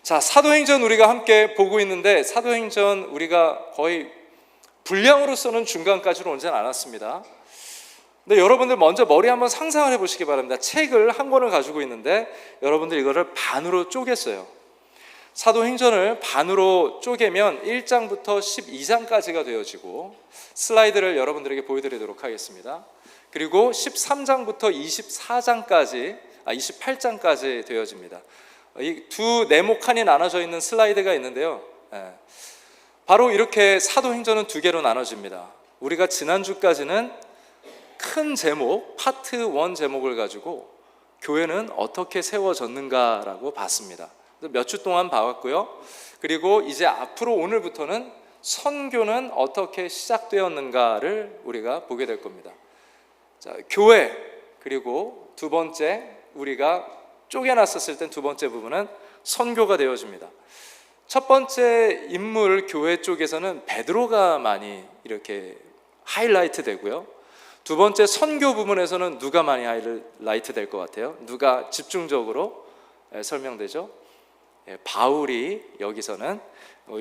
자, 사도행전 우리가 함께 보고 있는데, 사도행전 우리가 거의 분량으로서는 중간까지로 오지는 않았습니다. 근데 여러분들 먼저 머리 한번 상상을 해보시기 바랍니다. 책을 한 권을 가지고 있는데 여러분들 이거를 반으로 쪼갰어요. 사도행전을 반으로 쪼개면 1장부터 12장까지가 되어지고, 슬라이드를 여러분들에게 보여드리도록 하겠습니다. 그리고 13장부터 28장까지 되어집니다. 이 두 네모칸이 나눠져 있는 슬라이드가 있는데요, 바로 이렇게 사도행전은 두 개로 나눠집니다. 우리가 지난주까지는 큰 제목, 파트 1 제목을 가지고 교회는 어떻게 세워졌는가라고 봤습니다. 몇 주 동안 봐왔고요. 그리고 이제 앞으로 오늘부터는 선교는 어떻게 시작되었는가를 우리가 보게 될 겁니다. 자, 교회, 그리고 두 번째, 우리가 쪼개놨었을 땐 두 번째 부분은 선교가 되어집니다. 첫 번째 인물 교회 쪽에서는 베드로가 많이 이렇게 하이라이트 되고요. 두 번째 선교 부분에서는 누가 많이 하이라이트 될 것 같아요? 누가 집중적으로 설명되죠? 바울이 여기서는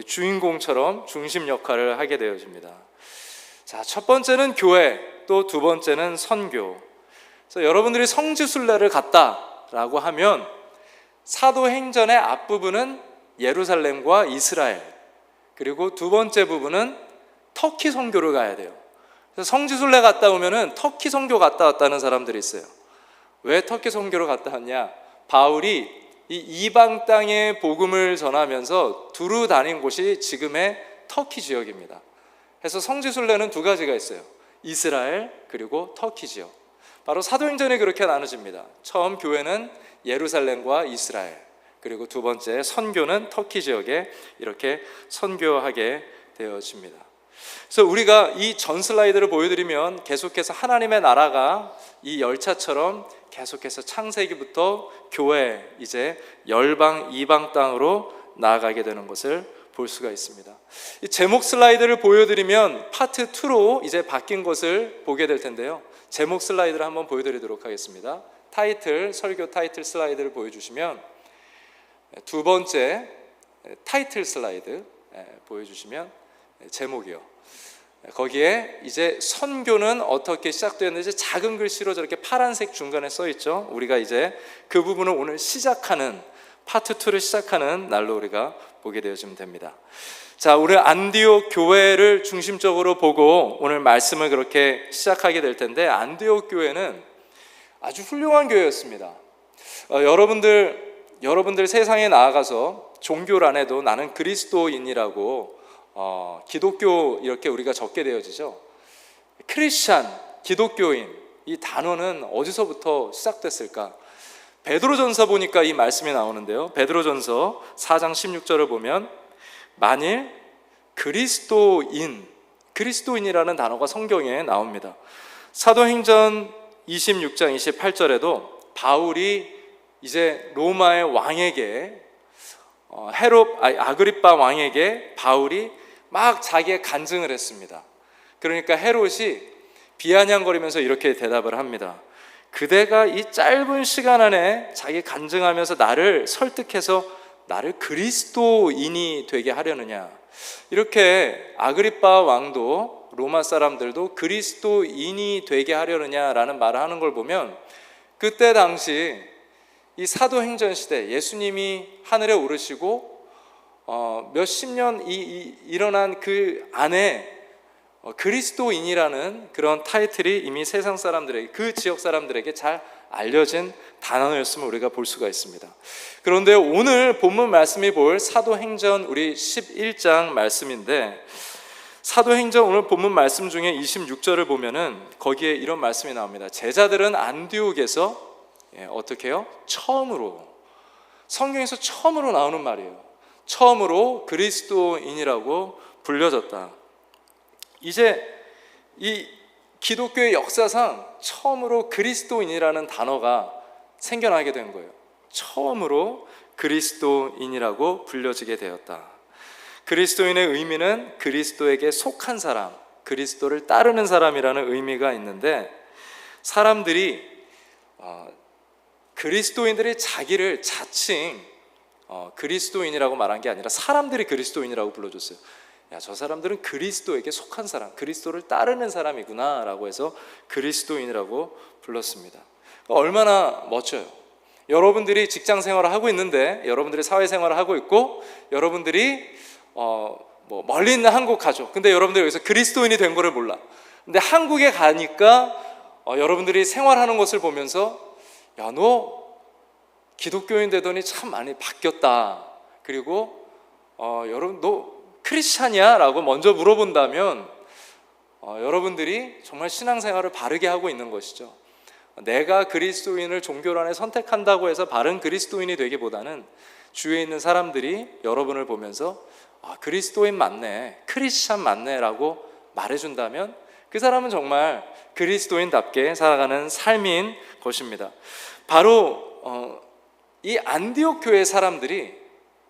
주인공처럼 중심 역할을 하게 되어집니다. 자, 첫 번째는 교회, 또 두 번째는 선교. 그래서 여러분들이 성지순례를 갔다라고 하면 사도행전의 앞부분은 예루살렘과 이스라엘, 그리고 두 번째 부분은 터키 선교를 가야 돼요. 그래서 성지순례 갔다 오면은 터키 선교 갔다 왔다는 사람들이 있어요. 왜 터키 선교를 갔다 왔냐? 바울이 이 이방 땅의 복음을 전하면서 두루 다닌 곳이 지금의 터키 지역입니다. 그래서 성지순례는 두 가지가 있어요. 이스라엘, 그리고 터키 지역. 바로 사도행전이 그렇게 나눠집니다. 처음 교회는 예루살렘과 이스라엘, 그리고 두 번째 선교는 터키 지역에 이렇게 선교하게 되어집니다. 그래서 우리가 이 전 슬라이드를 보여드리면 계속해서 하나님의 나라가 이 열차처럼 계속해서 창세기부터 교회, 이제 열방, 이방 땅으로 나아가게 되는 것을 볼 수가 있습니다. 이 제목 슬라이드를 보여드리면 파트 2로 이제 바뀐 것을 보게 될 텐데요, 제목 슬라이드를 한번 보여드리도록 하겠습니다. 타이틀, 설교 타이틀 슬라이드를 보여주시면, 두 번째 타이틀 슬라이드 보여주시면 제목이요. 거기에 이제 선교는 어떻게 시작되었는지 작은 글씨로 저렇게 파란색 중간에 써 있죠. 우리가 이제 그 부분을 오늘 시작하는 파트 2를 시작하는 날로 우리가 보게 되어지면 됩니다. 자, 오늘 안디옥 교회를 중심적으로 보고 오늘 말씀을 그렇게 시작하게 될 텐데, 안디옥 교회는 아주 훌륭한 교회였습니다. 여러분들 세상에 나아가서 종교를 안 해도 나는 그리스도인이라고 기독교 이렇게 우리가 적게 되어지죠. 크리스찬, 기독교인, 이 단어는 어디서부터 시작됐을까? 베드로전서 보니까 이 말씀이 나오는데요, 베드로전서 4장 16절을 보면 만일 그리스도인이라는 단어가 성경에 나옵니다. 사도행전 26장 28절에도 바울이 이제 로마의 왕에게 아그리빠 왕에게 바울이 막 자기의 간증을 했습니다. 그러니까 헤롯이 비아냥거리면서 이렇게 대답을 합니다. 그대가 이 짧은 시간 안에 자기 간증하면서 나를 설득해서 나를 그리스도인이 되게 하려느냐. 이렇게 아그리빠 왕도, 로마 사람들도 그리스도인이 되게 하려느냐라는 말을 하는 걸 보면, 그때 당시 이 사도행전 시대, 예수님이 하늘에 오르시고 몇십 년 일어난 그 안에 그리스도인이라는 그런 타이틀이 이미 세상 사람들에게, 그 지역 사람들에게 잘 알려진 단어였음을 우리가 볼 수가 있습니다. 그런데 오늘 본문 말씀이 볼 사도행전 우리 11장 말씀인데, 사도행전 오늘 본문 말씀 중에 26절을 보면은 거기에 이런 말씀이 나옵니다. 제자들은 안디옥에서 어떻게 해요? 처음으로, 성경에서 처음으로 나오는 말이에요. 처음으로 그리스도인이라고 불려졌다. 이제 이 기독교의 역사상 처음으로 그리스도인이라는 단어가 생겨나게 된 거예요. 처음으로 그리스도인이라고 불려지게 되었다. 그리스도인의 의미는 그리스도에게 속한 사람, 그리스도를 따르는 사람이라는 의미가 있는데, 사람들이 그리스도인들이 자기를 자칭 그리스도인이라고 말한 게 아니라 사람들이 그리스도인이라고 불러줬어요. 야, 저 사람들은 그리스도에게 속한 사람, 그리스도를 따르는 사람이구나 라고 해서 그리스도인이라고 불렀습니다. 얼마나 멋져요. 여러분들이 직장 생활을 하고 있는데, 여러분들이 사회생활을 하고 있고, 여러분들이 뭐 멀리 있는 한국 가죠. 근데 여러분들이 여기서 그리스도인이 된 거를 몰라. 근데 한국에 가니까 여러분들이 생활하는 것을 보면서, 야, 너 기독교인 되더니 참 많이 바뀌었다. 그리고 여러분 너 크리스찬이야? 라고 먼저 물어본다면 여러분들이 정말 신앙생활을 바르게 하고 있는 것이죠. 내가 그리스도인을 종교 안에 선택한다고 해서 바른 그리스도인이 되기보다는 주위에 있는 사람들이 여러분을 보면서 그리스도인 맞네, 크리스찬 맞네 라고 말해준다면 그 사람은 정말 그리스도인답게 살아가는 삶인 것입니다. 바로 이 안디옥 교회 사람들이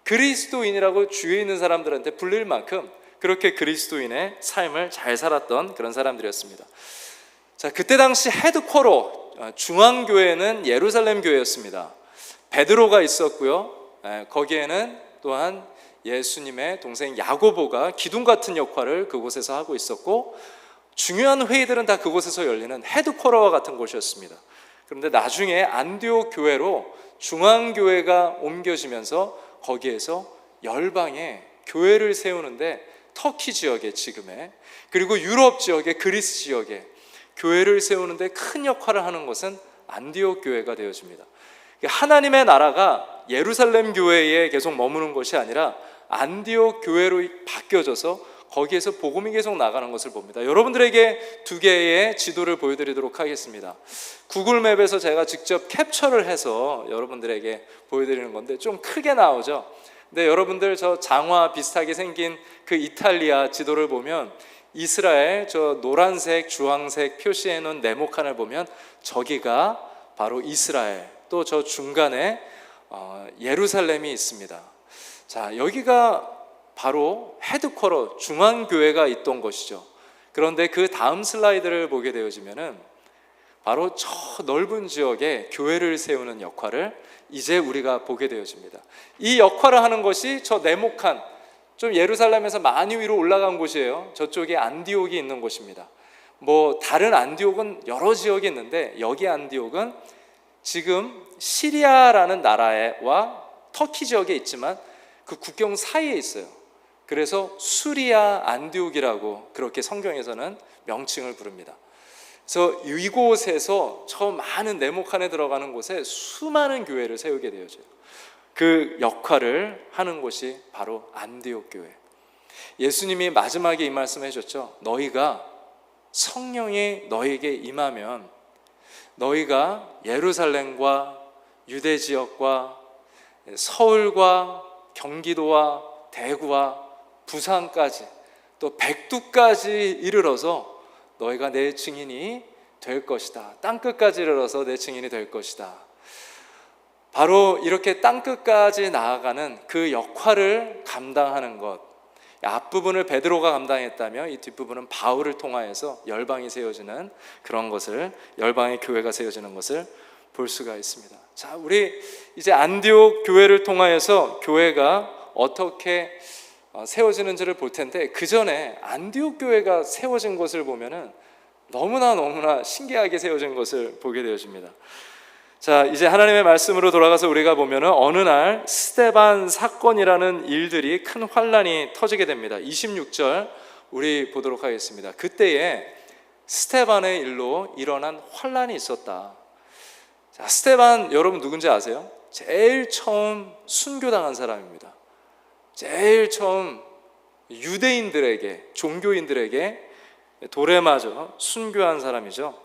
그리스도인이라고 주위에 있는 사람들한테 불릴 만큼 그렇게 그리스도인의 삶을 잘 살았던 그런 사람들이었습니다. 자, 그때 당시 헤드쿼터 중앙교회는 예루살렘 교회였습니다. 베드로가 있었고요. 거기에는 또한 예수님의 동생 야고보가 기둥 같은 역할을 그곳에서 하고 있었고, 중요한 회의들은 다 그곳에서 열리는 헤드쿼터와 같은 곳이었습니다. 그런데 나중에 안디옥 교회로 중앙교회가 옮겨지면서 거기에서 열방에 교회를 세우는데 터키 지역에 지금의, 그리고 유럽 지역의 그리스 지역에 교회를 세우는데 큰 역할을 하는 것은 안디옥 교회가 되어집니다. 하나님의 나라가 예루살렘 교회에 계속 머무는 것이 아니라 안디옥 교회로 바뀌어져서 거기에서 복음이 계속 나가는 것을 봅니다. 여러분들에게 두 개의 지도를 보여드리도록 하겠습니다. 구글맵에서 제가 직접 캡처를 해서 여러분들에게 보여드리는 건데 좀 크게 나오죠. 근데 여러분들 저 장화 비슷하게 생긴 그 이탈리아 지도를 보면 이스라엘 저 노란색 주황색 표시해 놓은 네모칸을 보면 저기가 바로 이스라엘, 또 저 중간에 예루살렘이 있습니다. 자, 여기가 바로 헤드쿼터 중앙교회가 있던 것이죠. 그런데 그 다음 슬라이드를 보게 되어지면은 바로 저 넓은 지역에 교회를 세우는 역할을 이제 우리가 보게 되어집니다. 이 역할을 하는 것이 저 네모칸, 좀 예루살렘에서 많이 위로 올라간 곳이에요. 저쪽에 안디옥이 있는 곳입니다. 뭐 다른 안디옥은 여러 지역이 있는데 여기 안디옥은 지금 시리아라는 나라와 터키 지역에 있지만 그 국경 사이에 있어요. 그래서 수리아 안디옥이라고 그렇게 성경에서는 명칭을 부릅니다. 그래서 이곳에서 저 많은 네모칸에 들어가는 곳에 수많은 교회를 세우게 되어져요. 그 역할을 하는 곳이 바로 안디옥 교회. 예수님이 마지막에 이 말씀을 해줬죠. 너희가 성령이 너희에게 임하면 너희가 예루살렘과 유대 지역과 서울과 경기도와 대구와 부산까지 또 백두까지 이르러서 너희가 내 증인이 될 것이다. 땅끝까지 이르러서 내 증인이 될 것이다. 바로 이렇게 땅끝까지 나아가는 그 역할을 감당하는 것, 앞부분을 베드로가 감당했다면 이 뒷부분은 바울을 통하여서 열방이 세워지는 그런 것을, 열방의 교회가 세워지는 것을 볼 수가 있습니다. 자, 우리 이제 안디옥 교회를 통하여서 교회가 어떻게 세워지는지를 볼 텐데, 그 전에 안디옥 교회가 세워진 것을 보면은 너무나 신기하게 세워진 것을 보게 되어집니다. 자, 이제 하나님의 말씀으로 돌아가서 우리가 보면은 어느 날 스데반 사건이라는 일들이, 큰 환란이 터지게 됩니다. 26절 우리 보도록 하겠습니다. 그때에 스데반의 일로 일어난 환란이 있었다. 자, 스데반 여러분 누군지 아세요? 제일 처음 순교당한 사람입니다. 제일 처음 유대인들에게, 종교인들에게 돌에 맞아 순교한 사람이죠.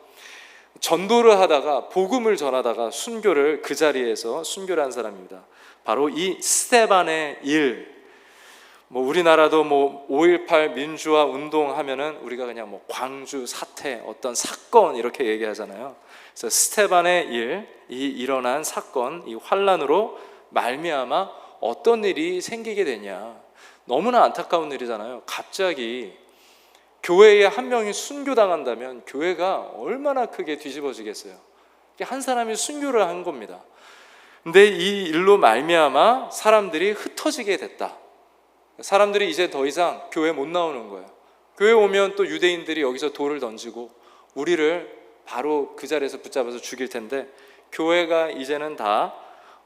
전도를 하다가, 복음을 전하다가 순교를, 그 자리에서 순교를 한 사람입니다. 바로 이 스데반의 일. 뭐 우리나라도 뭐 5.18 민주화 운동 하면은 우리가 그냥 뭐 광주 사태, 어떤 사건 이렇게 얘기하잖아요. 그래서 스데반의 일, 이 일어난 사건, 이 환란으로 말미암아 어떤 일이 생기게 되냐. 너무나 안타까운 일이잖아요. 갑자기 교회에 한 명이 순교당한다면 교회가 얼마나 크게 뒤집어지겠어요. 한 사람이 순교를 한 겁니다. 근데 이 일로 말미암아 사람들이 흩어지게 됐다. 사람들이 이제 더 이상 교회 못 나오는 거예요. 교회 오면 또 유대인들이 여기서 돌을 던지고 우리를 바로 그 자리에서 붙잡아서 죽일 텐데, 교회가 이제는 다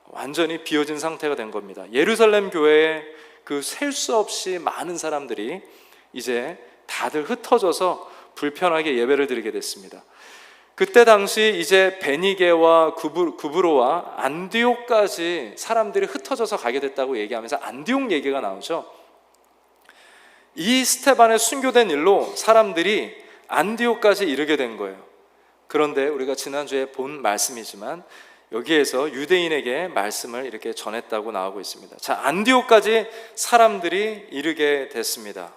완전히 비어진 상태가 된 겁니다. 예루살렘 교회에 그 셀 수 없이 많은 사람들이 이제 다들 흩어져서 불편하게 예배를 드리게 됐습니다. 그때 당시 이제 베니게와 구브로와 안디옥까지 사람들이 흩어져서 가게 됐다고 얘기하면서 안디옥 얘기가 나오죠. 이 스데반의 순교된 일로 사람들이 안디옥까지 이르게 된 거예요. 그런데 우리가 지난주에 본 말씀이지만 여기에서 유대인에게 말씀을 이렇게 전했다고 나오고 있습니다. 자, 안디옥까지 사람들이 이르게 됐습니다.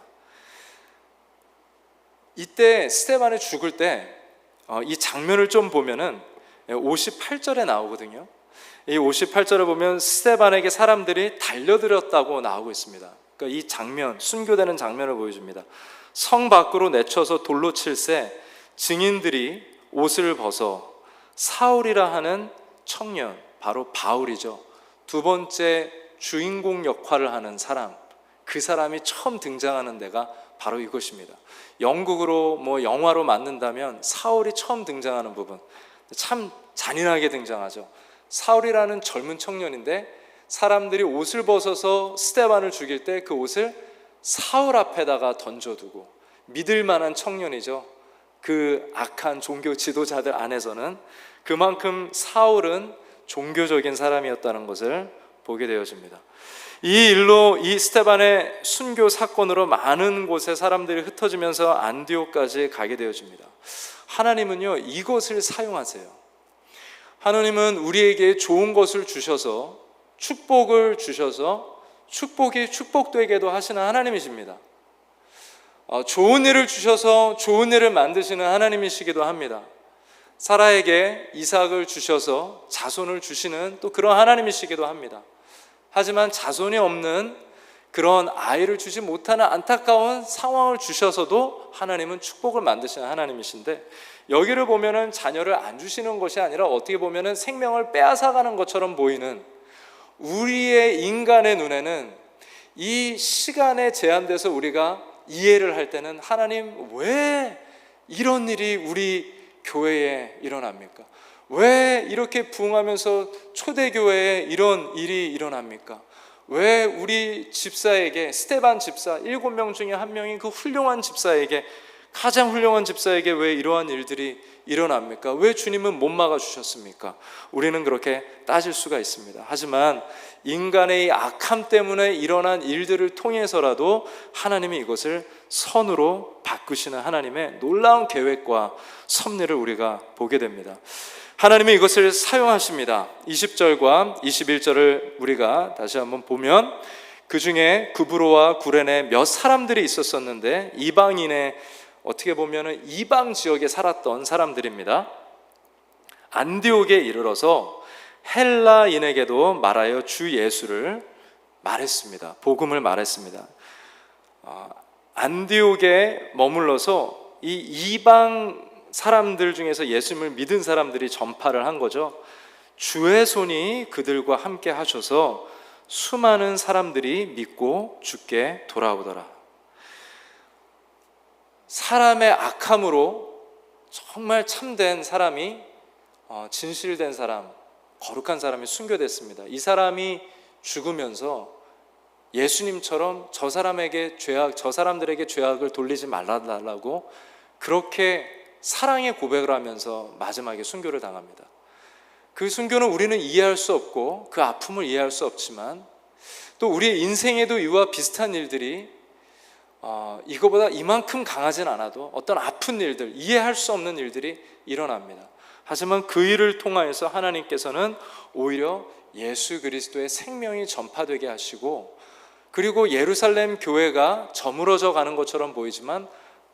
이때 스데반이 죽을 때 이 장면을 좀 보면은 58절에 나오거든요. 이 58절을 보면 스데반에게 사람들이 달려들었다고 나오고 있습니다. 그러니까 이 장면, 순교되는 장면을 보여줍니다. 성 밖으로 내쳐서 돌로 칠새 증인들이 옷을 벗어 사울이라 하는 청년, 바로 바울이죠. 두 번째 주인공 역할을 하는 사람, 그 사람이 처음 등장하는 데가 바로 이것입니다. 영국으로 영화로 만든다면 사울이 처음 등장하는 부분, 참 잔인하게 등장하죠. 사울이라는 젊은 청년인데 사람들이 옷을 벗어서 스데반을 죽일 때 그 옷을 사울 앞에다가 던져두고, 믿을 만한 청년이죠. 그 악한 종교 지도자들 안에서는 그만큼 사울은 종교적인 사람이었다는 것을 보게 되어집니다. 이 일로, 이 스데반의 순교 사건으로 많은 곳에 사람들이 흩어지면서 안디옥까지 가게 되어집니다. 하나님은요, 이것을 사용하세요. 하나님은 우리에게 좋은 것을 주셔서, 축복을 주셔서 축복이 축복되게도 하시는 하나님이십니다. 좋은 일을 주셔서 좋은 일을 만드시는 하나님이시기도 합니다. 사라에게 이삭을 주셔서 자손을 주시는 또 그런 하나님이시기도 합니다. 하지만 자손이 없는 그런 아이를 주지 못하는 안타까운 상황을 주셔서도 하나님은 축복을 만드시는 하나님이신데, 여기를 보면은 자녀를 안 주시는 것이 아니라 어떻게 보면은 생명을 빼앗아가는 것처럼 보이는, 우리의 인간의 눈에는 이 시간에 제한돼서 우리가 이해를 할 때는 하나님, 왜 이런 일이 우리 교회에 일어납니까? 왜 이렇게 부흥하면서 초대교회에 이런 일이 일어납니까? 왜 우리 집사에게, 스데반 집사 7명 중에 한 명인 그 훌륭한 집사에게, 가장 훌륭한 집사에게 왜 이러한 일들이 일어납니까? 왜 주님은 못 막아주셨습니까? 우리는 그렇게 따질 수가 있습니다. 하지만 인간의 이 악함 때문에 일어난 일들을 통해서라도 하나님이 이것을 선으로 바꾸시는 하나님의 놀라운 계획과 섭리를 우리가 보게 됩니다. 하나님이 이것을 사용하십니다. 20절과 21절을 우리가 다시 한번 보면, 그 중에 구브로와 구레네 몇 사람들이 있었었는데, 이방인의, 어떻게 보면 이방 지역에 살았던 사람들입니다. 안디옥에 이르러서 헬라인에게도 말하여 주 예수를 말했습니다. 복음을 말했습니다. 안디옥에 머물러서 이 이방 사람들 중에서 예수님을 믿은 사람들이 전파를 한 거죠. 주의 손이 그들과 함께 하셔서 수많은 사람들이 믿고 주께 돌아오더라. 사람의 악함으로 정말 참된 사람이, 진실된 사람, 거룩한 사람이 순교됐습니다. 이 사람이 죽으면서 예수님처럼 저 사람들에게 죄악을 돌리지 말라달라고 그렇게 사랑의 고백을 하면서 마지막에 순교를 당합니다. 그 순교는 우리는 이해할 수 없고 그 아픔을 이해할 수 없지만, 또 우리의 인생에도 이와 비슷한 일들이 이거보다 이만큼 강하진 않아도 어떤 아픈 일들, 이해할 수 없는 일들이 일어납니다. 하지만 그 일을 통하여서 하나님께서는 오히려 예수 그리스도의 생명이 전파되게 하시고, 그리고 예루살렘 교회가 저물어져 가는 것처럼 보이지만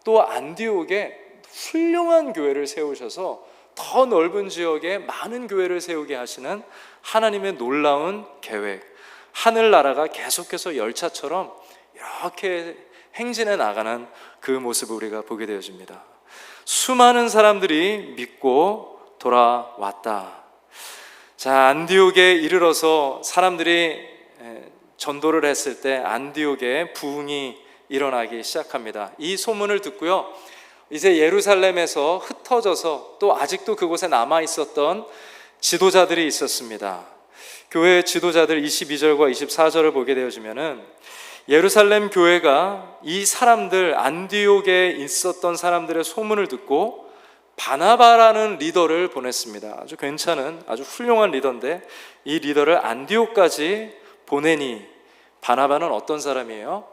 또 안디옥에 훌륭한 교회를 세우셔서 더 넓은 지역에 많은 교회를 세우게 하시는 하나님의 놀라운 계획, 하늘나라가 계속해서 열차처럼 이렇게 행진해 나가는 그 모습을 우리가 보게 되어집니다. 수많은 사람들이 믿고 돌아왔다. 자, 안디옥에 이르러서 사람들이 전도를 했을 때 안디옥에 부흥이 일어나기 시작합니다. 이 소문을 듣고요, 이제 예루살렘에서 흩어져서 또 아직도 그곳에 남아 있었던 지도자들이 있었습니다. 교회 지도자들 22절과 24절을 보게 되어지면은 예루살렘 교회가 이 사람들, 안디옥에 있었던 사람들의 소문을 듣고 바나바라는 리더를 보냈습니다. 아주 괜찮은, 아주 훌륭한 리더인데 이 리더를 안디옥까지 보내니, 바나바는 어떤 사람이에요?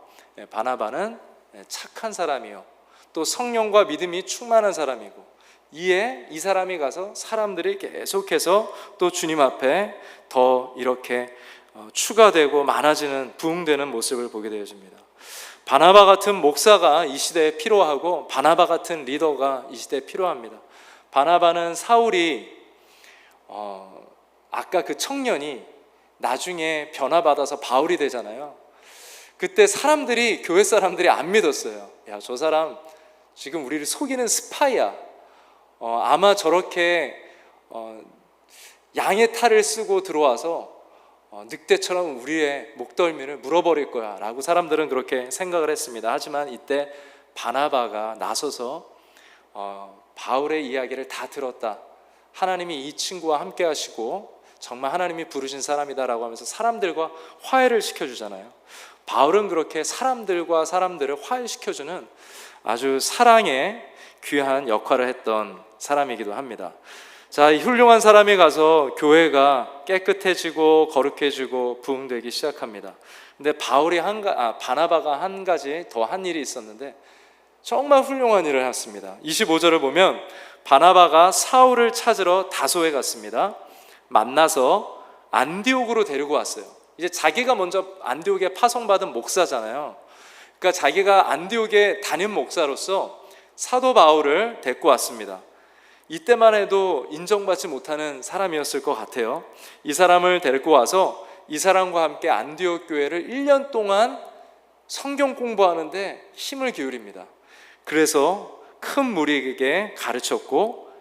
바나바는 착한 사람이요, 또 성령과 믿음이 충만한 사람이고, 이에 이 사람이 가서 사람들이 계속해서 또 주님 앞에 더 이렇게 추가되고 많아지는, 부흥되는 모습을 보게 되어집니다. 바나바 같은 목사가 이 시대에 필요하고, 바나바 같은 리더가 이 시대에 필요합니다. 바나바는 사울이 아까 그 청년이 나중에 변화받아서 바울이 되잖아요. 그때 사람들이, 교회 사람들이 안 믿었어요. 야, 저 사람 지금 우리를 속이는 스파이야. 아마 저렇게 양의 탈을 쓰고 들어와서 늑대처럼 우리의 목덜미를 물어버릴 거야 라고 사람들은 그렇게 생각을 했습니다. 하지만 이때 바나바가 나서서 바울의 이야기를 다 들었다, 하나님이 이 친구와 함께 하시고 정말 하나님이 부르신 사람이다 라고 하면서 사람들과 화해를 시켜주잖아요. 바울은 그렇게 사람들과 사람들을 화해시켜주는 아주 사랑의 귀한 역할을 했던 사람이기도 합니다. 자, 이 훌륭한 사람이 가서 교회가 깨끗해지고 거룩해지고 부흥되기 시작합니다. 근데 바나바가 한 가지 더 한 일이 있었는데 정말 훌륭한 일을 했습니다. 25절을 보면 바나바가 사울을 찾으러 다소에 갔습니다. 만나서 안디옥으로 데리고 왔어요. 이제 자기가 먼저 안디옥에 파송받은 목사잖아요. 그러니까 자기가 안디옥의 담임 목사로서 사도 바울을 데리고 왔습니다. 이때만 해도 인정받지 못하는 사람이었을 것 같아요. 이 사람을 데리고 와서 이 사람과 함께 안디옥 교회를 1년 동안 성경 공부하는데 힘을 기울입니다. 그래서 큰 무리에게 가르쳤고,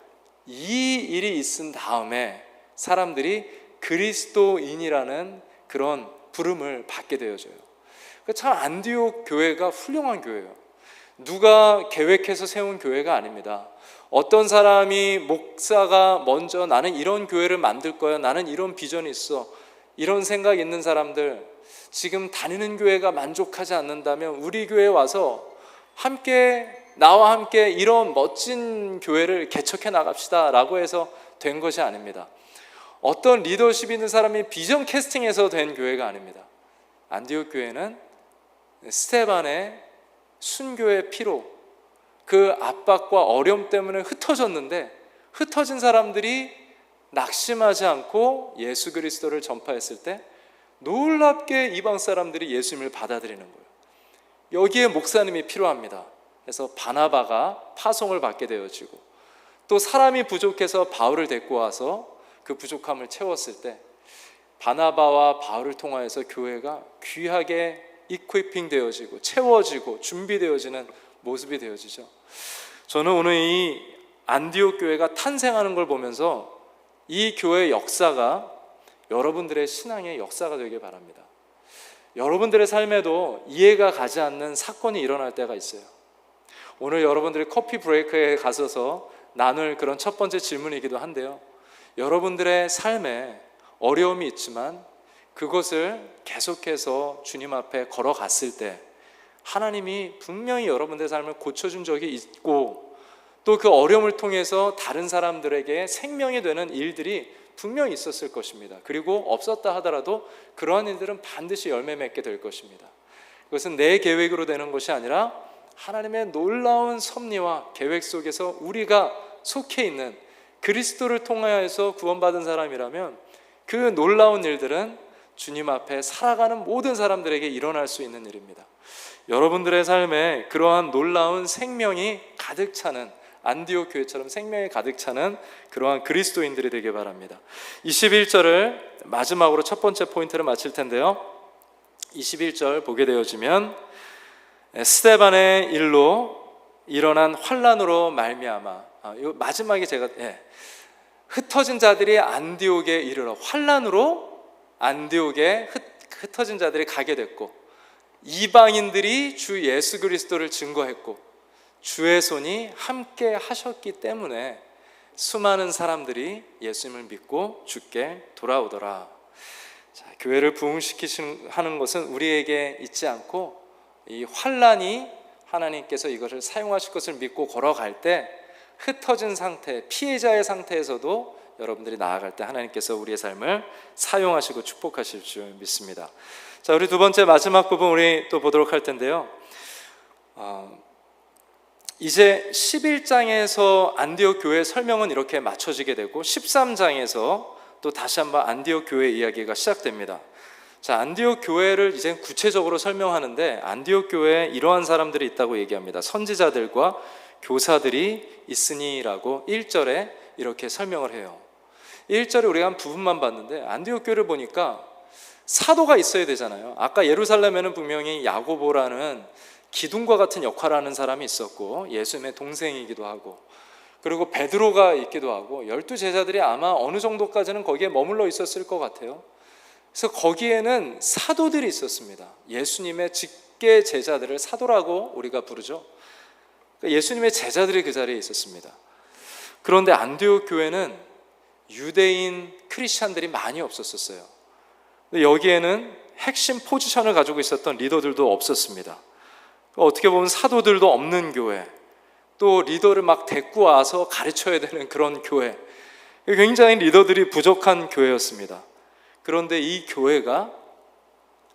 이 일이 있은 다음에 사람들이 그리스도인이라는 그런 부름을 받게 되어져요. 참 안디옥 교회가 훌륭한 교회예요. 누가 계획해서 세운 교회가 아닙니다. 어떤 사람이, 목사가 먼저 나는 이런 교회를 만들 거야, 나는 이런 비전이 있어, 이런 생각 있는 사람들, 지금 다니는 교회가 만족하지 않는다면 우리 교회에 와서 함께, 나와 함께 이런 멋진 교회를 개척해 나갑시다 라고 해서 된 것이 아닙니다. 어떤 리더십 있는 사람이 비전 캐스팅해서 된 교회가 아닙니다. 안디옥 교회는 스데반의 순교의 피로, 그 압박과 어려움 때문에 흩어졌는데, 흩어진 사람들이 낙심하지 않고 예수 그리스도를 전파했을 때 놀랍게 이방 사람들이 예수님을 받아들이는 거예요. 여기에 목사님이 필요합니다. 그래서 바나바가 파송을 받게 되어지고, 또 사람이 부족해서 바울을 데리고 와서 그 부족함을 채웠을 때 바나바와 바울을 통하여서 교회가 귀하게 이퀴핑 되어지고 채워지고 준비되어지는 모습이 되어지죠. 저는 오늘 이 안디옥 교회가 탄생하는 걸 보면서 이 교회의 역사가 여러분들의 신앙의 역사가 되길 바랍니다. 여러분들의 삶에도 이해가 가지 않는 사건이 일어날 때가 있어요. 오늘 여러분들이 커피 브레이크에 가셔서 나눌 그런 첫 번째 질문이기도 한데요, 여러분들의 삶에 어려움이 있지만 그것을 계속해서 주님 앞에 걸어갔을 때 하나님이 분명히 여러분들의 삶을 고쳐준 적이 있고, 또 그 어려움을 통해서 다른 사람들에게 생명이 되는 일들이 분명히 있었을 것입니다. 그리고 없었다 하더라도 그러한 일들은 반드시 열매 맺게 될 것입니다. 그것은 내 계획으로 되는 것이 아니라 하나님의 놀라운 섭리와 계획 속에서 우리가 속해 있는, 그리스도를 통하여서 구원받은 사람이라면 그 놀라운 일들은 주님 앞에 살아가는 모든 사람들에게 일어날 수 있는 일입니다. 여러분들의 삶에 그러한 놀라운 생명이 가득 차는, 안디옥 교회처럼 생명이 가득 차는 그러한 그리스도인들이 되길 바랍니다. 21절을 마지막으로 첫 번째 포인트를 마칠 텐데요, 21절 보게 되어지면 스데반의 일로 일어난 환난으로 말미암아, 이 마지막에 제가 흩어진 자들이 안디옥에 이르러 환난으로 안디옥에 흩어진 자들이 가게 됐고 이방인들이 주 예수 그리스도를 증거했고 주의 손이 함께 하셨기 때문에 수많은 사람들이 예수님을 믿고 주께 돌아오더라. 자, 교회를 부흥시키는 것은 우리에게 있지 않고 이 환난이 하나님께서 이것을 사용하실 것을 믿고 걸어갈 때 흩어진 상태, 피해자의 상태에서도 여러분들이 나아갈 때 하나님께서 우리의 삶을 사용하시고 축복하실 줄 믿습니다. 자, 우리 두 번째 마지막 부분 우리 또 보도록 할 텐데요. 이제 11장에서 안디옥 교회 설명은 이렇게 맞춰지게 되고 13장에서 또 다시 한번 안디옥 교회 이야기가 시작됩니다. 자, 안디옥 교회를 이제 구체적으로 설명하는데 안디옥 교회에 이러한 사람들이 있다고 얘기합니다. 선지자들과 교사들이 있으니라고 1절에 이렇게 설명을 해요. 1절에 우리가 한 부분만 봤는데 안디옥 교회를 보니까 사도가 있어야 되잖아요. 아까 예루살렘에는 분명히 야고보라는 기둥과 같은 역할을 하는 사람이 있었고 예수님의 동생이기도 하고 그리고 베드로가 있기도 하고 12제자들이 아마 어느 정도까지는 거기에 머물러 있었을 것 같아요. 그래서 거기에는 사도들이 있었습니다. 예수님의 직계 제자들을 사도라고 우리가 부르죠. 그러니까 예수님의 제자들이 그 자리에 있었습니다. 그런데 안디옥 교회는 유대인 크리스찬들이 많이 없었어요. 근데 여기에는 핵심 포지션을 가지고 있었던 리더들도 없었습니다. 어떻게 보면 사도들도 없는 교회, 또 리더를 막 데리고 와서 가르쳐야 되는 그런 교회, 굉장히 리더들이 부족한 교회였습니다. 그런데 이 교회가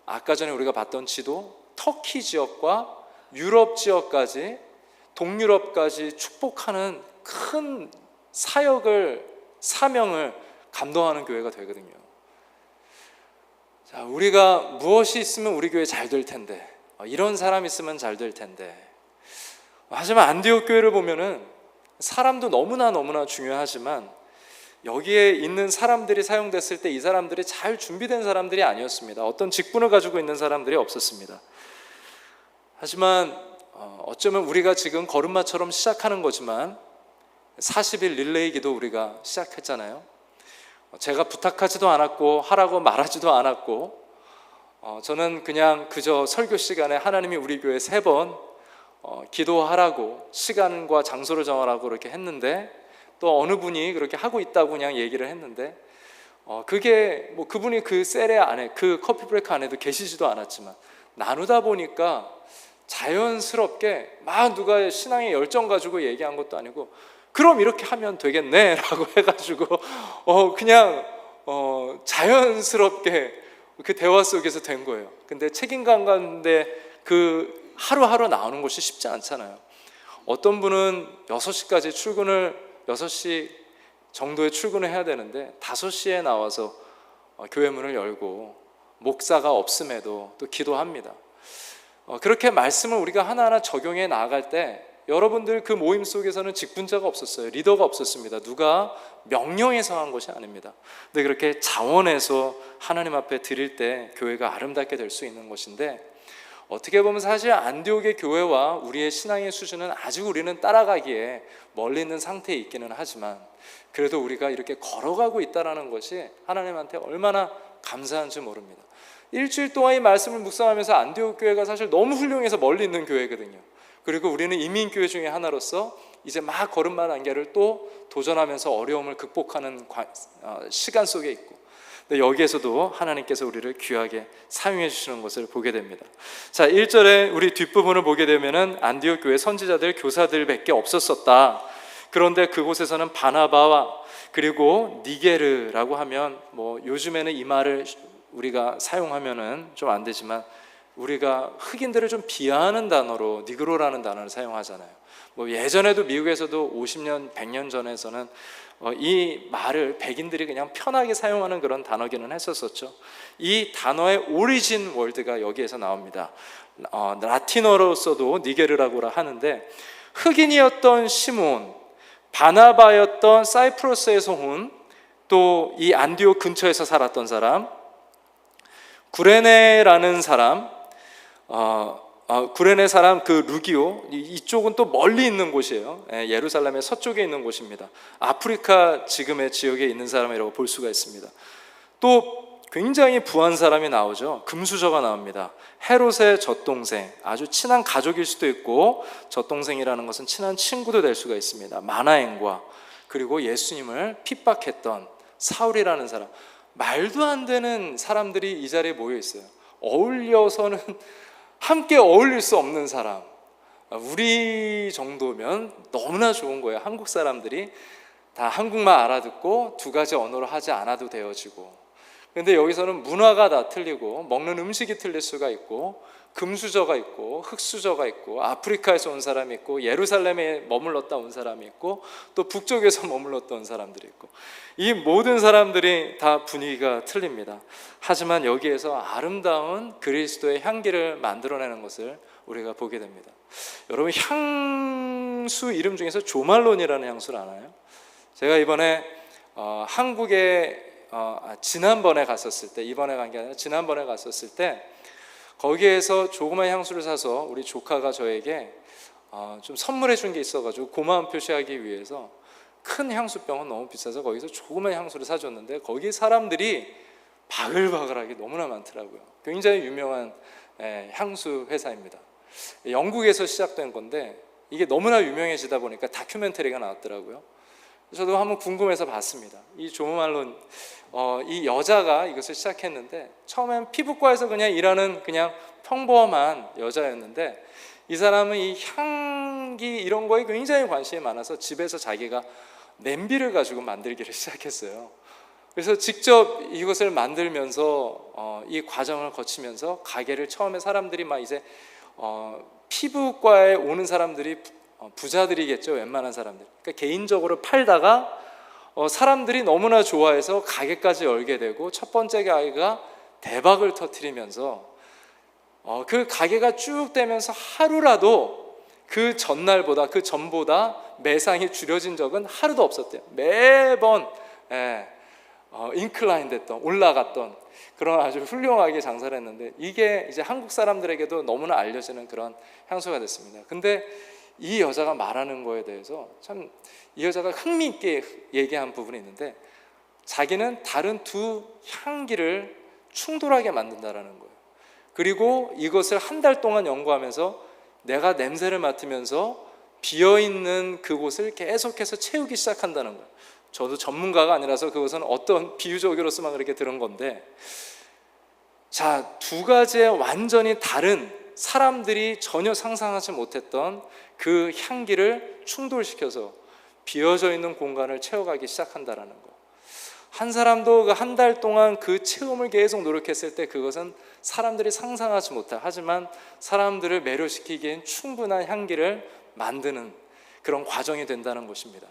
아까 전에 우리가 봤던 지도 터키 지역과 유럽 지역까지 동유럽까지 축복하는 큰 사명을 감당하는 교회가 되거든요. 자, 우리가 무엇이 있으면 우리 교회 잘 될 텐데, 이런 사람 있으면 잘 될 텐데. 하지만 안디옥 교회를 보면은 사람도 너무나 중요하지만 여기에 있는 사람들이 사용됐을 때 이 사람들이 잘 준비된 사람들이 아니었습니다. 어떤 직분을 가지고 있는 사람들이 없었습니다. 하지만 어쩌면 우리가 지금 걸음마처럼 시작하는 거지만 40일 릴레이 기도 우리가 시작했잖아요. 제가 부탁하지도 않았고 하라고 말하지도 않았고 저는 그냥 그저 설교 시간에 하나님이 우리 교회 3번 기도하라고 시간과 장소를 정하라고 그렇게 했는데 또 어느 분이 그렇게 하고 있다고 그냥 얘기를 했는데 그게 뭐 그분이 그 셀에 안에 그 커피 브레이크 안에도 계시지도 않았지만 나누다 보니까 자연스럽게 막 누가 신앙의 열정 가지고 얘기한 것도 아니고 그럼 이렇게 하면 되겠네 라고 해가지고 그냥 자연스럽게 그 대화 속에서 된 거예요. 근데 책임감 가운데 그 하루하루 나오는 것이 쉽지 않잖아요. 어떤 분은 6시까지 6시 정도에 출근을 해야 되는데 5시에 나와서 교회 문을 열고 목사가 없음에도 또 기도합니다. 그렇게 말씀을 우리가 하나하나 적용해 나아갈 때 여러분들 그 모임 속에서는 직분자가 없었어요. 리더가 없었습니다. 누가 명령해서 한 것이 아닙니다. 근데 그렇게 자원해서 하나님 앞에 드릴 때 교회가 아름답게 될 수 있는 것인데 어떻게 보면 사실 안디옥의 교회와 우리의 신앙의 수준은 아직 우리는 따라가기에 멀리 있는 상태에 있기는 하지만 그래도 우리가 이렇게 걸어가고 있다는 것이 하나님한테 얼마나 감사한지 모릅니다. 일주일 동안 이 말씀을 묵상하면서 안디옥 교회가 사실 너무 훌륭해서 멀리 있는 교회거든요. 그리고 우리는 이민교회 중에 하나로서 이제 막 걸음마 단계를 또 도전하면서 어려움을 극복하는 시간 속에 있고 근데 여기에서도 하나님께서 우리를 귀하게 사용해 주시는 것을 보게 됩니다. 자, 1절에 우리 뒷부분을 보게 되면은 안디옥 교회 선지자들, 교사들밖에 없었었다. 그런데 그곳에서는 바나바와 그리고 니게르라고 하면 뭐 요즘에는 이 말을 우리가 사용하면은 좀 안 되지만 우리가 흑인들을 좀 비하하는 단어로 니그로라는 단어를 사용하잖아요. 뭐 예전에도 미국에서도 50년, 100년 전에서는 이 말을 백인들이 그냥 편하게 사용하는 그런 단어기는 했었었죠. 이 단어의 오리진 월드가 여기에서 나옵니다. 라틴어로서도 니게르라고 하는데 흑인이었던 시몬, 바나바였던 사이프러스에서 온 또 이 안디옥 근처에서 살았던 사람, 구레네라는 사람, 구레네 사람 그 루기오, 이쪽은 또 멀리 있는 곳이에요. 예루살렘의 서쪽에 있는 곳입니다. 아프리카 지금의 지역에 있는 사람이라고 볼 수가 있습니다. 또 굉장히 부한 사람이 나오죠. 금수저가 나옵니다. 헤롯의 젖동생, 아주 친한 가족일 수도 있고 젖동생이라는 것은 친한 친구도 될 수가 있습니다. 마나행과 그리고 예수님을 핍박했던 사울이라는 사람, 말도 안 되는 사람들이 이 자리에 모여 있어요. 어울려서는 함께 어울릴 수 없는 사람. 우리 정도면 너무나 좋은 거예요. 한국 사람들이 다 한국말 알아듣고 두 가지 언어로 하지 않아도 되어지고. 근데 여기서는 문화가 다 틀리고 먹는 음식이 틀릴 수가 있고 금수저가 있고 흑수저가 있고 아프리카에서 온 사람이 있고 예루살렘에 머물렀다 온 사람이 있고 또 북쪽에서 머물렀다 온 사람들이 있고, 이 모든 사람들이 다 분위기가 틀립니다. 하지만 여기에서 아름다운 그리스도의 향기를 만들어내는 것을 우리가 보게 됩니다. 여러분, 향수 이름 중에서 조말론이라는 향수를 아나요? 제가 이번에 한국에 지난번에 갔었을 때, 이번에 간 게 아니라 지난번에 갔었을 때 거기에서 조그만 향수를 사서 우리 조카가 저에게 좀 선물해 준 게 있어가지고 고마움 표시하기 위해서, 큰 향수병은 너무 비싸서 거기서 조그만 향수를 사줬는데 거기 사람들이 바글바글하게 너무나 많더라고요. 굉장히 유명한 향수 회사입니다. 영국에서 시작된 건데 이게 너무나 유명해지다 보니까 다큐멘터리가 나왔더라고요. 저도 한번 궁금해서 봤습니다. 이 조말론, 이 여자가 이것을 시작했는데 처음엔 피부과에서 그냥 일하는 그냥 평범한 여자였는데 이 사람은 이 향기 이런 거에 굉장히 관심이 많아서 집에서 자기가 냄비를 가지고 만들기를 시작했어요. 그래서 직접 이것을 만들면서 이 과정을 거치면서 가게를 처음에 사람들이 막 이제 피부과에 오는 사람들이 부자들이겠죠, 웬만한 사람들. 그러니까 개인적으로 팔다가 사람들이 너무나 좋아해서 가게까지 열게 되고 첫 번째 가게가 대박을 터뜨리면서 그 가게가 쭉 되면서 하루라도 그 전날보다 그 전보다 매상이 줄여진 적은 하루도 없었대요. 매번 인클라인 됐던, 올라갔던 그런 아주 훌륭하게 장사를 했는데 이게 이제 한국 사람들에게도 너무나 알려지는 그런 향수가 됐습니다. 근데 이 여자가 말하는 거에 대해서 참 이 여자가 흥미있게 얘기한 부분이 있는데, 자기는 다른 두 향기를 충돌하게 만든다라는 거예요. 그리고 이것을 한 달 동안 연구하면서 내가 냄새를 맡으면서 비어있는 그곳을 계속해서 채우기 시작한다는 거예요. 저도 전문가가 아니라서 그것은 어떤 비유적으로서만 그렇게 들은 건데, 자, 두 가지의 완전히 다른, 사람들이 전혀 상상하지 못했던 그 향기를 충돌시켜서 비어져 있는 공간을 채워가기 시작한다라는 거. 한 사람도 그 한 달 동안 그 체험을 계속 노력했을 때 그것은 사람들이 상상하지 못할, 하지만 사람들을 매료시키기엔 충분한 향기를 만드는 그런 과정이 된다는 것입니다.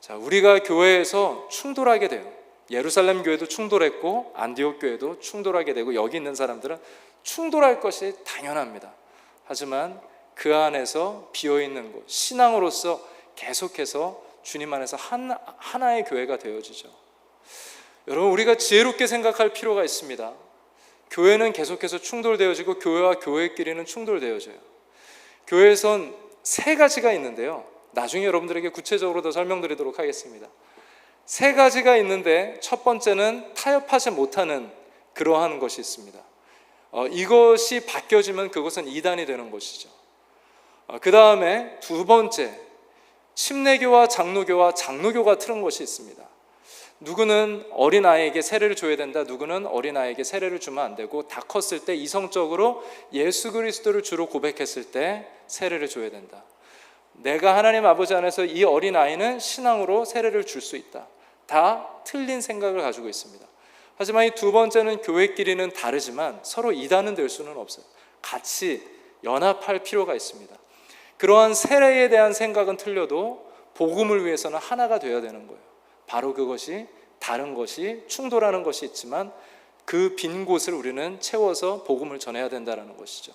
자, 우리가 교회에서 충돌하게 돼요. 예루살렘 교회도 충돌했고 안디옥 교회도 충돌하게 되고 여기 있는 사람들은 충돌할 것이 당연합니다. 하지만 그 안에서 비어있는 곳, 신앙으로서 계속해서 주님 안에서 하나의 교회가 되어지죠. 여러분, 우리가 지혜롭게 생각할 필요가 있습니다. 교회는 계속해서 충돌되어지고 교회와 교회끼리는 충돌되어져요. 교회에선 세 가지가 있는데요, 나중에 여러분들에게 구체적으로 더 설명드리도록 하겠습니다. 세 가지가 있는데 첫 번째는 타협하지 못하는 그러한 것이 있습니다. 이것이 바뀌어지면 그것은 이단이 되는 것이죠. 그 다음에 두 번째, 침례교와 장로교가 틀은 것이 있습니다. 누구는 어린아이에게 세례를 줘야 된다, 누구는 어린아이에게 세례를 주면 안 되고 다 컸을 때 이성적으로 예수 그리스도를 주로 고백했을 때 세례를 줘야 된다. 내가 하나님 아버지 안에서 이 어린아이는 신앙으로 세례를 줄 수 있다. 다 틀린 생각을 가지고 있습니다. 하지만 이 두 번째는 교회끼리는 다르지만 서로 이단은 될 수는 없어요. 같이 연합할 필요가 있습니다. 그러한 세례에 대한 생각은 틀려도 복음을 위해서는 하나가 되어야 되는 거예요. 바로 그것이, 다른 것이 충돌하는 것이 있지만 그 빈 곳을 우리는 채워서 복음을 전해야 된다는 것이죠.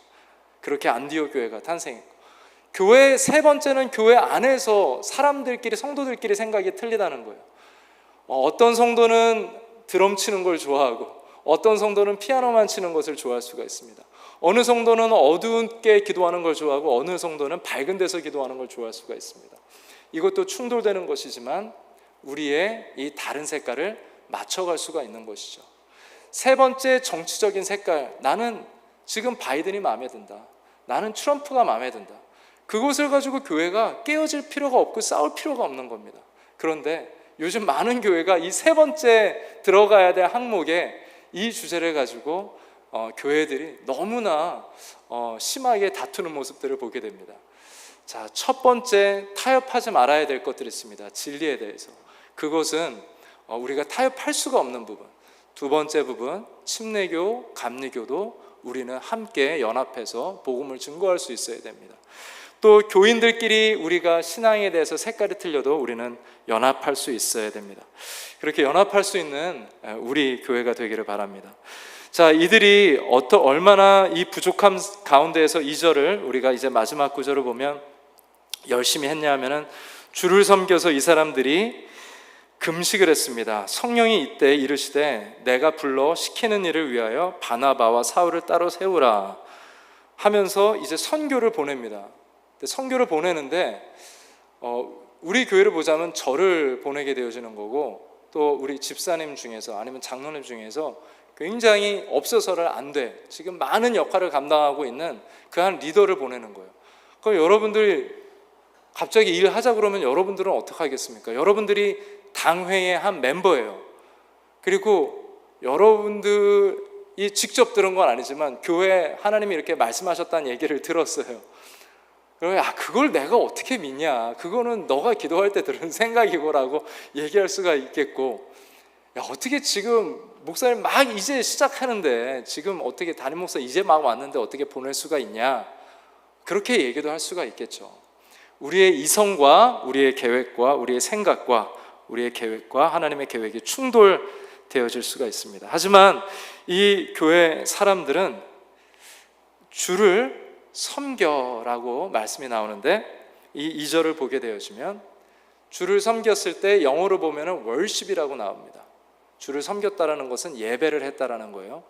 그렇게 안디옥 교회가 탄생했고, 교회 세 번째는 교회 안에서 사람들끼리, 성도들끼리 생각이 틀리다는 거예요. 어떤 성도는 드럼 치는 걸 좋아하고 어떤 성도는 피아노만 치는 것을 좋아할 수가 있습니다. 어느 성도는 어두운게 기도하는 걸 좋아하고 어느 성도는 밝은 데서 기도하는 걸 좋아할 수가 있습니다. 이것도 충돌되는 것이지만 우리의 이 다른 색깔을 맞춰갈 수가 있는 것이죠. 세 번째, 정치적인 색깔. 나는 지금 바이든이 마음에 든다. 나는 트럼프가 마음에 든다. 그것을 가지고 교회가 깨어질 필요가 없고 싸울 필요가 없는 겁니다. 그런데 요즘 많은 교회가 이 세 번째 들어가야 될 항목에 이 주제를 가지고 교회들이 너무나 심하게 다투는 모습들을 보게 됩니다. 자, 첫 번째, 타협하지 말아야 될 것들이 있습니다. 진리에 대해서. 그것은 우리가 타협할 수가 없는 부분. 두 번째 부분, 침례교, 감리교도 우리는 함께 연합해서 복음을 증거할 수 있어야 됩니다. 또 교인들끼리 우리가 신앙에 대해서 색깔이 틀려도 우리는 연합할 수 있어야 됩니다. 그렇게 연합할 수 있는 우리 교회가 되기를 바랍니다. 자, 이들이 얼마나 이 부족함 가운데에서 2절을 우리가 이제 마지막 구절을 보면 열심히 했냐 하면은 주를 섬겨서 이 사람들이 금식을 했습니다. 성령이 이때 이르시되 내가 불러 시키는 일을 위하여 바나바와 사울을 따로 세우라 하면서 이제 선교를 보냅니다. 선교를 보내는데 우리 교회를 보자면 저를 보내게 되어지는 거고, 또 우리 집사님 중에서 아니면 장로님 중에서 굉장히 없어서를 안 돼, 지금 많은 역할을 감당하고 있는 그 한 리더를 보내는 거예요. 그럼 여러분들이 갑자기 일하자 그러면 여러분들은 어떻게 하겠습니까? 여러분들이 당회의 한 멤버예요. 그리고 여러분들이 직접 들은 건 아니지만 교회 하나님이 이렇게 말씀하셨다는 얘기를 들었어요. 그러면 그걸 내가 어떻게 믿냐, 그거는 너가 기도할 때 들은 생각이고 라고 얘기할 수가 있겠고, 어떻게 지금 목사님 막 이제 시작하는데 지금 어떻게 담임 목사 이제 막 왔는데 어떻게 보낼 수가 있냐, 그렇게 얘기도 할 수가 있겠죠. 우리의 이성과 우리의 계획과 우리의 생각과 우리의 계획과 하나님의 계획이 충돌되어질 수가 있습니다. 하지만 이 교회 사람들은 주를 섬겨라고 말씀이 나오는데, 이 2절을 보게 되어지면 주를 섬겼을 때 영어로 보면 worship이라고 나옵니다. 주를 섬겼다라는 것은 예배를 했다라는 거예요.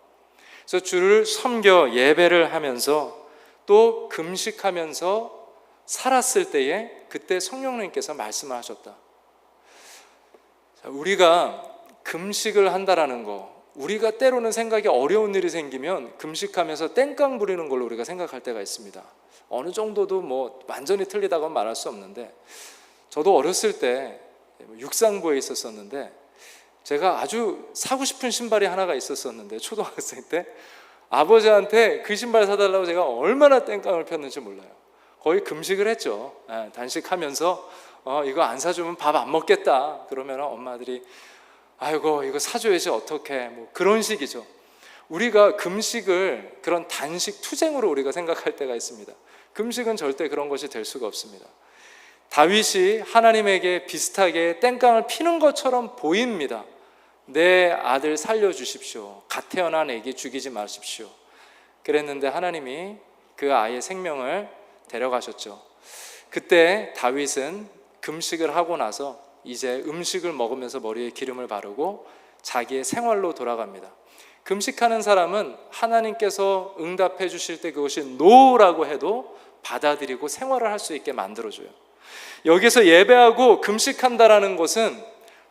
그래서 주를 섬겨 예배를 하면서 또 금식하면서 살았을 때에 그때 성령님께서 말씀을 하셨다. 우리가 금식을 한다라는 거, 우리가 때로는 생각이 어려운 일이 생기면 금식하면서 땡깡 부리는 걸로 우리가 생각할 때가 있습니다. 어느 정도도 뭐 완전히 틀리다고는 말할 수 없는데, 저도 어렸을 때 육상부에 있었었는데 제가 아주 사고 싶은 신발이 하나가 있었었는데, 초등학생 때 아버지한테 그 신발 사달라고 제가 얼마나 땡깡을 폈는지 몰라요. 거의 금식을 했죠. 단식하면서 이거 안 사주면 밥 안 먹겠다 그러면 엄마들이 아이고 이거 사줘야지 어떡해, 뭐 그런 식이죠. 우리가 금식을 그런 단식 투쟁으로 우리가 생각할 때가 있습니다. 금식은 절대 그런 것이 될 수가 없습니다. 다윗이 하나님에게 비슷하게 땡깡을 피는 것처럼 보입니다. 내 아들 살려주십시오, 갓 태어난 애기 죽이지 마십시오. 그랬는데 하나님이 그 아이의 생명을 데려가셨죠. 그때 다윗은 금식을 하고 나서 이제 음식을 먹으면서 머리에 기름을 바르고 자기의 생활로 돌아갑니다. 금식하는 사람은 하나님께서 응답해 주실 때 그것이 노라고 해도 받아들이고 생활을 할 수 있게 만들어줘요. 여기서 예배하고 금식한다라는 것은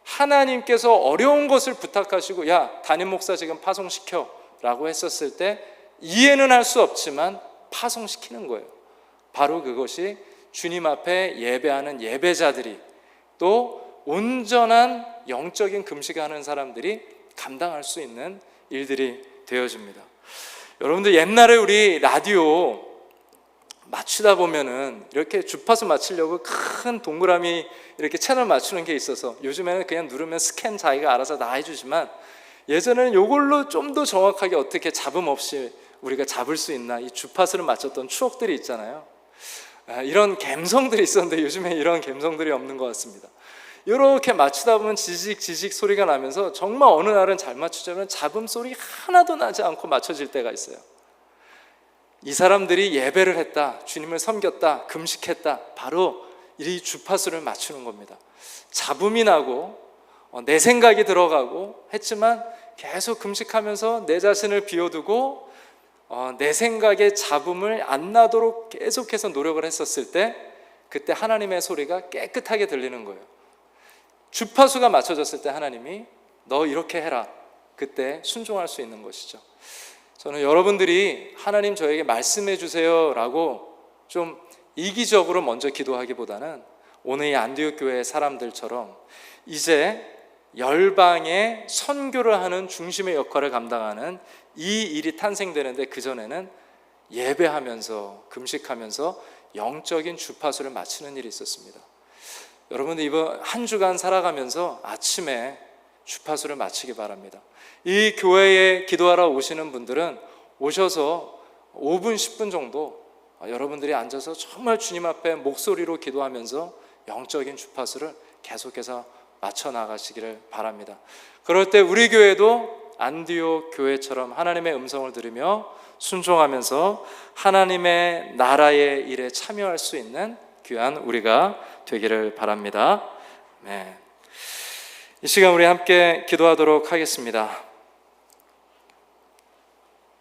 하나님께서 어려운 것을 부탁하시고 야 담임 목사 지금 파송시켜 라고 했었을 때 이해는 할 수 없지만 파송시키는 거예요. 바로 그것이 주님 앞에 예배하는 예배자들이, 또 온전한 영적인 금식하는 사람들이 감당할 수 있는 일들이 되어집니다. 여러분들 옛날에 우리 라디오 맞추다 보면은 이렇게 주파수 맞추려고 큰 동그라미 이렇게 채널 맞추는 게 있어서, 요즘에는 그냥 누르면 스캔 자기가 알아서 다 해주지만 예전에는 이걸로 좀 더 정확하게 어떻게 잡음 없이 우리가 잡을 수 있나, 이 주파수를 맞췄던 추억들이 있잖아요. 이런 감성들이 있었는데 요즘에 이런 감성들이 없는 것 같습니다. 이렇게 맞추다 보면 지직 소리가 나면서 정말 어느 날은 잘 맞추자면 잡음 소리 하나도 나지 않고 맞춰질 때가 있어요. 이 사람들이 예배를 했다, 주님을 섬겼다, 금식했다, 바로 이 주파수를 맞추는 겁니다. 잡음이 나고 내 생각이 들어가고 했지만 계속 금식하면서 내 자신을 비워두고 내 생각에 잡음을 안 나도록 계속해서 노력을 했었을 때 그때 하나님의 소리가 깨끗하게 들리는 거예요. 주파수가 맞춰졌을 때 하나님이 너 이렇게 해라, 그때 순종할 수 있는 것이죠. 저는 여러분들이 하나님 저에게 말씀해 주세요 라고 좀 이기적으로 먼저 기도하기보다는 오늘 이 안디옥 교회의 사람들처럼 이제 열방에 선교를 하는 중심의 역할을 감당하는 이 일이 탄생되는데, 그전에는 예배하면서 금식하면서 영적인 주파수를 맞추는 일이 있었습니다. 여러분들 이번 한 주간 살아가면서 아침에 주파수를 맞추기 바랍니다. 이 교회에 기도하러 오시는 분들은 오셔서 5분 10분 정도 여러분들이 앉아서 정말 주님 앞에 목소리로 기도하면서 영적인 주파수를 계속해서 맞춰 나가시기를 바랍니다. 그럴 때 우리 교회도 안디옥 교회처럼 하나님의 음성을 들으며 순종하면서 하나님의 나라의 일에 참여할 수 있는 귀한 우리가 되기를 바랍니다. 네. 이 시간 우리 함께 기도하도록 하겠습니다.